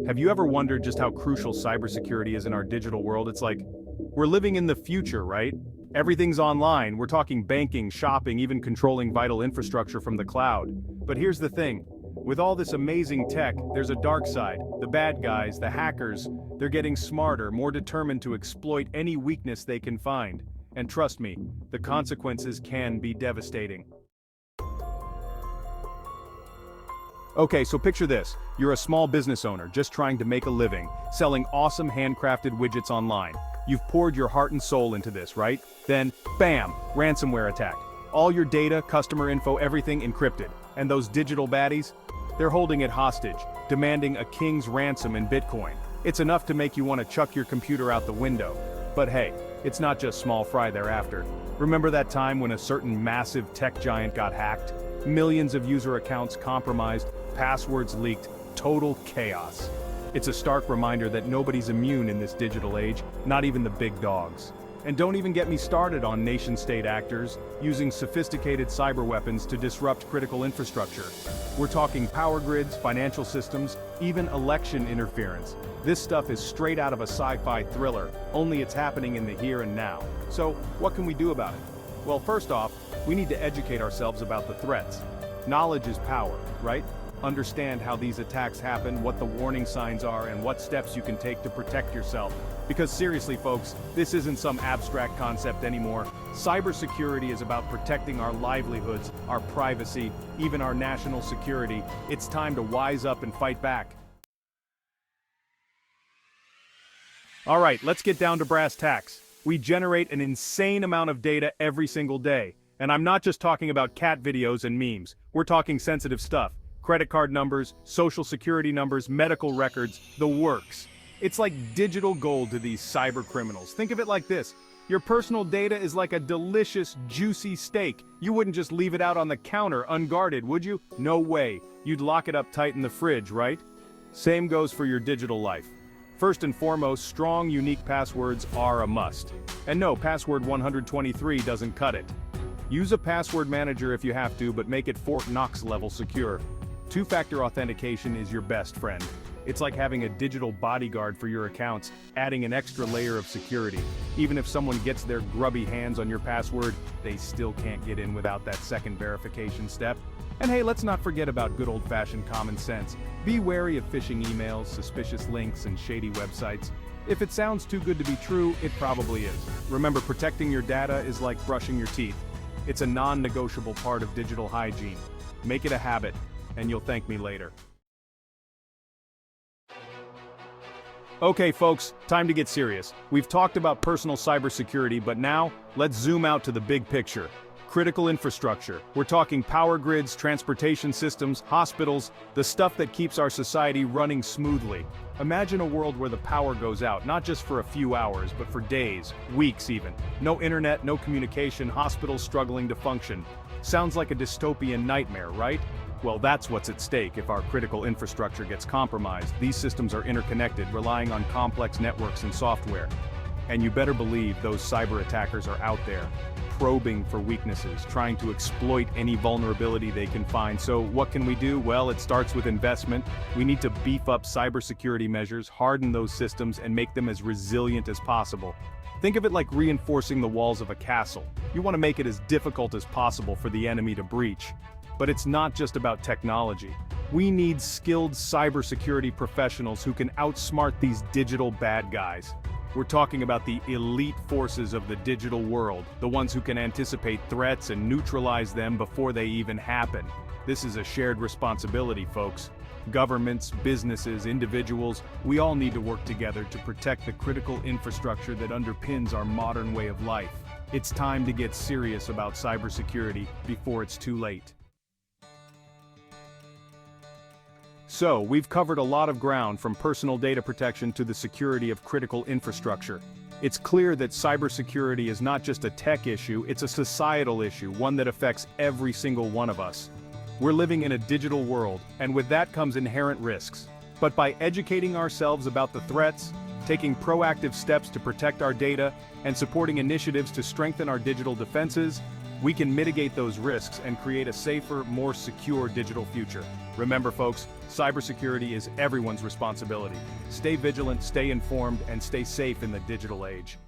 Have you ever wondered just how crucial cybersecurity is in our digital world? It's like, we're living in the future, right? Everything's online, we're talking banking, shopping, even controlling vital infrastructure from the cloud. But here's the thing, with all this amazing tech, there's a dark side. The bad guys, the hackers, they're getting smarter, more determined to exploit any weakness they can find. And trust me, the consequences can be devastating. Okay, so picture this. You're a small business owner just trying to make a living, selling awesome handcrafted widgets online. You've poured your heart and soul into this, right? Then, bam, ransomware attack. All your data, customer info, everything encrypted. And those digital baddies? They're holding it hostage, demanding a king's ransom in Bitcoin. It's enough to make you want to chuck your computer out the window. But hey, it's not just small fry thereafter. Remember that time when a certain massive tech giant got hacked? Millions of user accounts compromised, passwords leaked, total chaos. It's a stark reminder that nobody's immune in this digital age, not even the big dogs. And don't even get me started on nation-state actors using sophisticated cyber weapons to disrupt critical infrastructure. We're talking power grids, financial systems, even election interference. This stuff is straight out of a sci-fi thriller, only it's happening in the here and now. So, what can we do about it? Well, first off, we need to educate ourselves about the threats. Knowledge is power, right? Understand how these attacks happen, what the warning signs are, and what steps you can take to protect yourself. Because seriously, folks, this isn't some abstract concept anymore. Cybersecurity is about protecting our livelihoods, our privacy, even our national security. It's time to wise up and fight back. All right, let's get down to brass tacks. We generate an insane amount of data every single day. And I'm not just talking about cat videos and memes. We're talking sensitive stuff. Credit card numbers, social security numbers, medical records, the works. It's like digital gold to these cyber criminals. Think of it like this. Your personal data is like a delicious, juicy steak. You wouldn't just leave it out on the counter unguarded, would you? No way. You'd lock it up tight in the fridge, right? Same goes for your digital life. First and foremost, strong, unique passwords are a must. And no, password 123 doesn't cut it. Use a password manager if you have to, but make it Fort Knox level secure. Two-factor authentication is your best friend. It's like having a digital bodyguard for your accounts, adding an extra layer of security. Even if someone gets their grubby hands on your password, they still can't get in without that second verification step. And hey, let's not forget about good old-fashioned common sense. Be wary of phishing emails, suspicious links, and shady websites. If it sounds too good to be true, it probably is. Remember, protecting your data is like brushing your teeth. It's a non-negotiable part of digital hygiene. Make it a habit, and you'll thank me later. Okay, folks, time to get serious. We've talked about personal cybersecurity, but now, let's zoom out to the big picture. Critical infrastructure. We're talking power grids, transportation systems, hospitals, the stuff that keeps our society running smoothly. Imagine a world where the power goes out, not just for a few hours, but for days, weeks even. No internet, no communication, hospitals struggling to function. Sounds like a dystopian nightmare, right? Well, that's what's at stake if our critical infrastructure gets compromised. These systems are interconnected, relying on complex networks and software. And you better believe those cyber attackers are out there, probing for weaknesses, trying to exploit any vulnerability they can find. So what can we do? Well, it starts with investment. We need to beef up cybersecurity measures, harden those systems, and make them as resilient as possible. Think of it like reinforcing the walls of a castle. You want to make it as difficult as possible for the enemy to breach. But it's not just about technology. We need skilled cybersecurity professionals who can outsmart these digital bad guys. We're talking about the elite forces of the digital world, the ones who can anticipate threats and neutralize them before they even happen. This is a shared responsibility, folks. Governments, businesses, individuals, we all need to work together to protect the critical infrastructure that underpins our modern way of life. It's time to get serious about cybersecurity before it's too late. So, we've covered a lot of ground from personal data protection to the security of critical infrastructure. It's clear that cybersecurity is not just a tech issue, it's a societal issue, one that affects every single one of us. We're living in a digital world, and with that comes inherent risks. But by educating ourselves about the threats, taking proactive steps to protect our data, and supporting initiatives to strengthen our digital defenses, we can mitigate those risks and create a safer, more secure digital future. Remember folks, cybersecurity is everyone's responsibility. Stay vigilant, stay informed, and stay safe in the digital age.